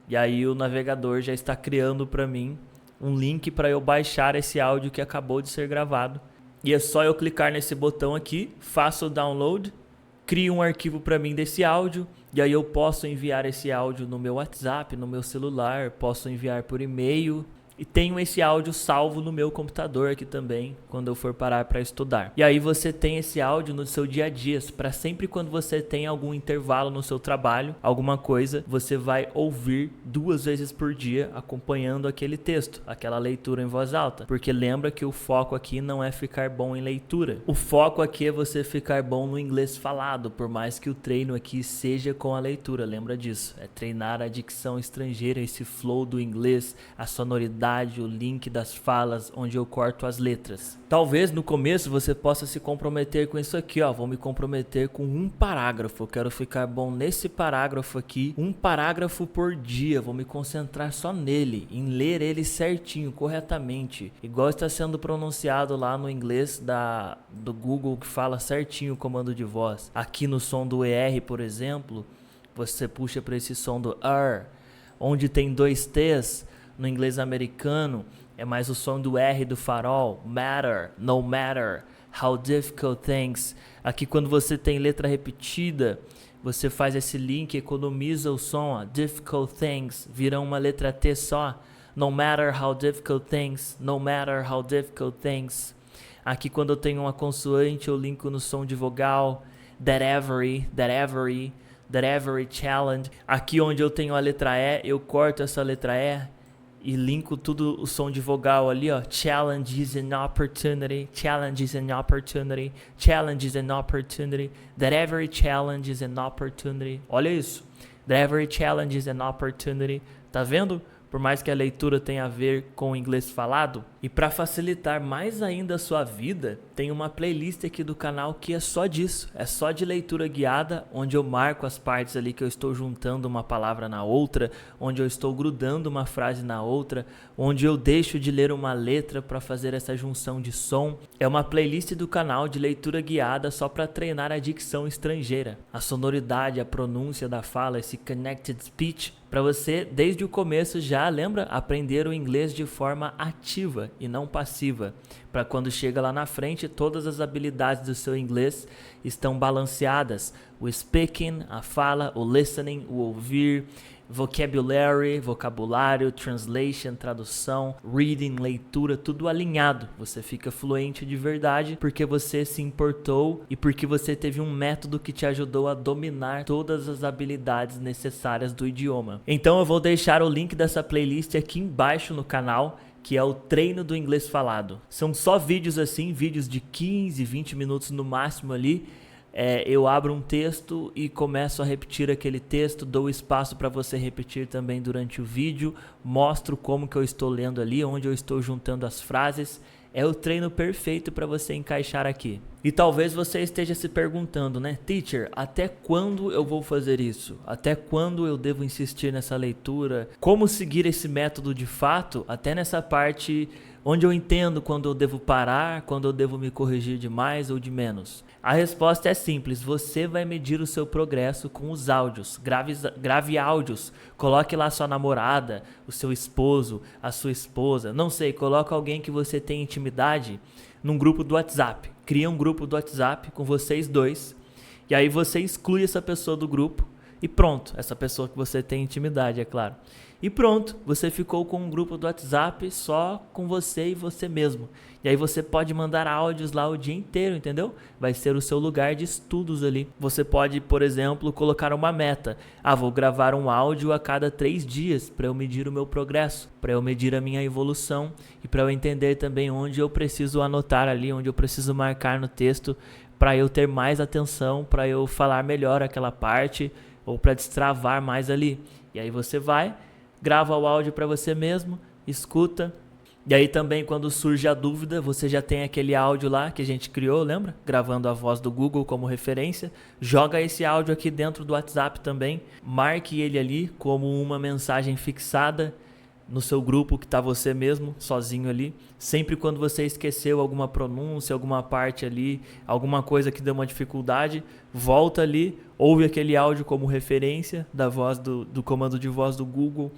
E aí o navegador já está criando para mim um link para eu baixar esse áudio que acabou de ser gravado. E é só eu clicar nesse botão aqui, faço o download, crio um arquivo para mim desse áudio. E aí eu posso enviar esse áudio no meu WhatsApp, no meu celular, posso enviar por e-mail. E tenho esse áudio salvo no meu computador aqui também, quando eu for parar para estudar. E aí você tem esse áudio no seu dia a dia, para sempre quando você tem algum intervalo no seu trabalho, alguma coisa, você vai ouvir 2 vezes por dia acompanhando aquele texto, aquela leitura em voz alta. Porque lembra que o foco aqui não é ficar bom em leitura. O foco aqui é você ficar bom no inglês falado, por mais que o treino aqui seja com a leitura, lembra disso. É treinar a dicção estrangeira, esse flow do inglês, a sonoridade, o link das falas, onde eu corto as letras. Talvez no começo você possa se comprometer com isso aqui, ó. Vou me comprometer com um parágrafo. Eu quero ficar bom nesse parágrafo aqui, um parágrafo por dia. Vou me concentrar só nele, em ler ele certinho, corretamente, igual está sendo pronunciado lá no inglês do Google, que fala certinho o comando de voz. Aqui no som do ER, por exemplo, você puxa para esse som do R, onde tem 2 T's. No inglês americano, é mais o som do R do farol. Matter, no matter, how difficult things. Aqui quando você tem letra repetida, você faz esse link, economiza o som. Ó. Difficult things, vira uma letra T só. No matter how difficult things, no matter how difficult things. Aqui quando eu tenho uma consoante, eu linko no som de vogal. That every challenge. Aqui onde eu tenho a letra E, eu corto essa letra E e linko tudo o som de vogal ali, ó. Challenge is an opportunity, challenge is an opportunity, challenge is an opportunity, that every challenge is an opportunity. Olha isso. That every challenge is an opportunity. Tá vendo? Por mais que a leitura tenha a ver com o inglês falado. E para facilitar mais ainda a sua vida, tem uma playlist aqui do canal que é só disso. É só de leitura guiada, onde eu marco as partes ali que eu estou juntando uma palavra na outra, onde eu estou grudando uma frase na outra, onde eu deixo de ler uma letra para fazer essa junção de som. É uma playlist do canal de leitura guiada só para treinar a dicção estrangeira, a sonoridade, a pronúncia da fala, esse connected speech, para você, desde o começo já, lembra, aprender o inglês de forma ativa e não passiva. Para quando chega lá na frente, todas as habilidades do seu inglês estão balanceadas. O speaking, a fala, o listening, o ouvir, vocabulário, translation, tradução, reading, leitura, tudo alinhado. Você fica fluente de verdade porque você se importou e porque você teve um método que te ajudou a dominar todas as habilidades necessárias do idioma. Então eu vou deixar o link dessa playlist aqui embaixo no canal, que é o treino do inglês falado. São só vídeos assim, vídeos de 15, 20 minutos no máximo ali. Eu abro um texto e começo a repetir aquele texto, dou espaço para você repetir também durante o vídeo, mostro como que eu estou lendo ali, onde eu estou juntando as frases. É o treino perfeito para você encaixar aqui. E talvez você esteja se perguntando, né? Teacher, até quando eu vou fazer isso? Até quando eu devo insistir nessa leitura? Como seguir esse método de fato? Até nessa parte Onde eu entendo quando eu devo parar, quando eu devo me corrigir de mais ou de menos? A resposta é simples, você vai medir o seu progresso com os áudios, grave áudios, coloque lá sua namorada, o seu esposo, a sua esposa, não sei, coloque alguém que você tem intimidade num grupo do WhatsApp, cria um grupo do WhatsApp com vocês dois, e aí você exclui essa pessoa do grupo e pronto, essa pessoa que você tem intimidade, é claro. E pronto, você ficou com um grupo do WhatsApp só com você e você mesmo. E aí você pode mandar áudios lá o dia inteiro, entendeu? Vai ser o seu lugar de estudos ali. Você pode, por exemplo, colocar uma meta. Vou gravar um áudio a cada 3 dias para eu medir o meu progresso, para eu medir a minha evolução e para eu entender também onde eu preciso anotar ali, onde eu preciso marcar no texto para eu ter mais atenção, para eu falar melhor aquela parte ou para destravar mais ali. E aí você vai, grava o áudio para você mesmo, escuta. E aí também quando surge a dúvida, você já tem aquele áudio lá que a gente criou, lembra? Gravando a voz do Google como referência. Joga esse áudio aqui dentro do WhatsApp também. Marque ele ali como uma mensagem fixada no seu grupo que está você mesmo, sozinho ali. Sempre quando você esqueceu alguma pronúncia, alguma parte ali, alguma coisa que deu uma dificuldade, volta ali, ouve aquele áudio como referência da voz do comando de voz do Google,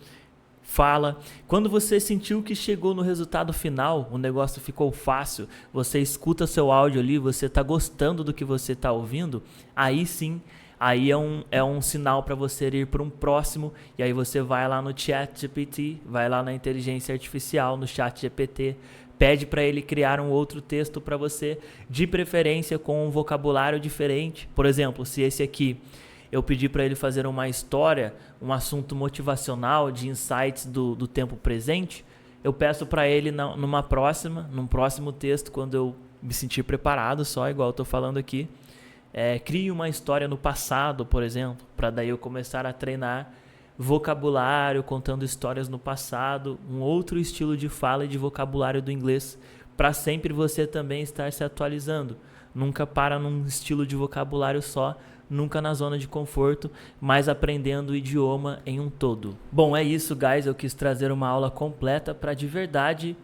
fala. Quando você sentiu que chegou no resultado final, o negócio ficou fácil, você escuta seu áudio ali, você está gostando do que você está ouvindo, aí sim, aí é um sinal para você ir para um próximo, e aí você vai lá no ChatGPT, vai lá na inteligência artificial, no ChatGPT, pede para ele criar um outro texto para você, de preferência com um vocabulário diferente. Por exemplo, se esse aqui eu pedi para ele fazer uma história, um assunto motivacional de insights do tempo presente, eu peço para ele num próximo texto, quando eu me sentir preparado, só igual eu estou falando aqui, crie uma história no passado, por exemplo, para daí eu começar a treinar vocabulário, contando histórias no passado, um outro estilo de fala e de vocabulário do inglês, para sempre você também estar se atualizando. Nunca para num estilo de vocabulário só, nunca na zona de conforto, mas aprendendo o idioma em um todo. Bom, é isso, guys. Eu quis trazer uma aula completa para de verdade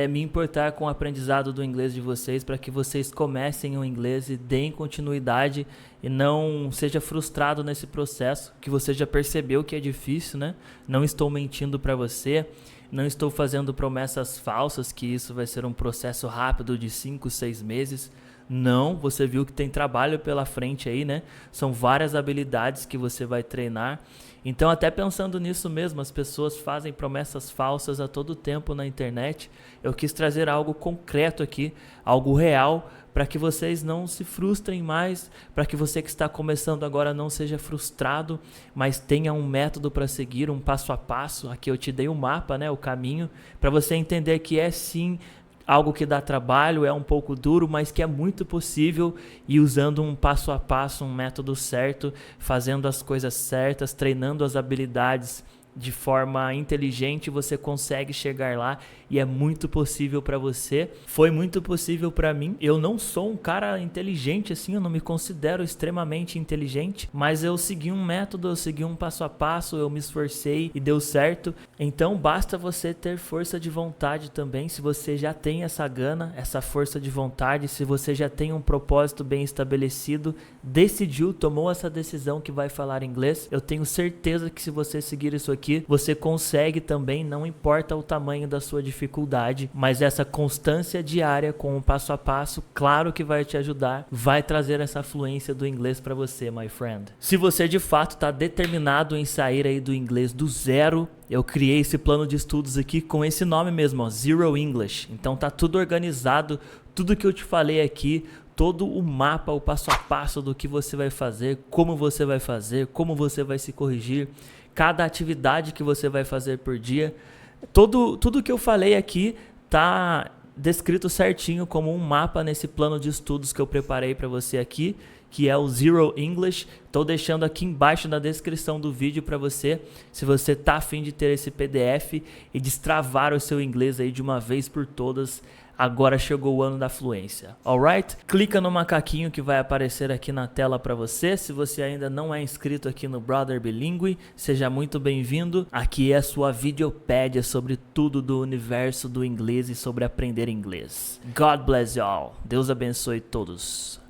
me importar com o aprendizado do inglês de vocês, para que vocês comecem o inglês e deem continuidade e não seja frustrado nesse processo, que você já percebeu que é difícil, né? Não estou mentindo para você, não estou fazendo promessas falsas, que isso vai ser um processo rápido de 5, 6 meses. Não, você viu que tem trabalho pela frente aí, né? São várias habilidades que você vai treinar. Então, até pensando nisso mesmo, as pessoas fazem promessas falsas a todo tempo na internet. Eu quis trazer algo concreto aqui, algo real, para que vocês não se frustrem mais, para que você que está começando agora não seja frustrado, mas tenha um método para seguir, um passo a passo. Aqui eu te dei um mapa, né? O caminho, para você entender que é sim algo que dá trabalho, é um pouco duro, mas que é muito possível, e usando um passo a passo, um método certo, fazendo as coisas certas, treinando as habilidades de forma inteligente, você consegue chegar lá, e é muito possível para você. Foi muito possível para mim. Eu não sou um cara inteligente assim, eu não me considero extremamente inteligente, mas eu segui um método, eu segui um passo a passo, eu me esforcei e deu certo. Então basta você ter força de vontade também. Se você já tem essa gana, essa força de vontade, se você já tem um propósito bem estabelecido, decidiu, tomou essa decisão que vai falar inglês, eu tenho certeza que se você seguir isso aqui, você consegue também, não importa o tamanho da sua dificuldade, mas essa constância diária com um passo a passo, claro que vai te ajudar, vai trazer essa fluência do inglês para você, my friend. Se você de fato está determinado em sair aí do inglês do zero, eu criei esse plano de estudos aqui com esse nome mesmo, ó, Zero English. Então tá tudo organizado, tudo que eu te falei aqui, todo o mapa, o passo a passo do que você vai fazer, como você vai se corrigir, cada atividade que você vai fazer por dia. Tudo que eu falei aqui tá descrito certinho como um mapa nesse plano de estudos que eu preparei para você aqui, que é o Zero English. Estou deixando aqui embaixo na descrição do vídeo para você, se você tá a fim de ter esse PDF e destravar o seu inglês aí de uma vez por todas, agora chegou o ano da fluência, alright? Clica no macaquinho que vai aparecer aqui na tela para você. Se você ainda não é inscrito aqui no Brother Bilingue, seja muito bem-vindo. Aqui é a sua videopédia sobre tudo do universo do inglês e sobre aprender inglês. God bless you all. Deus abençoe todos.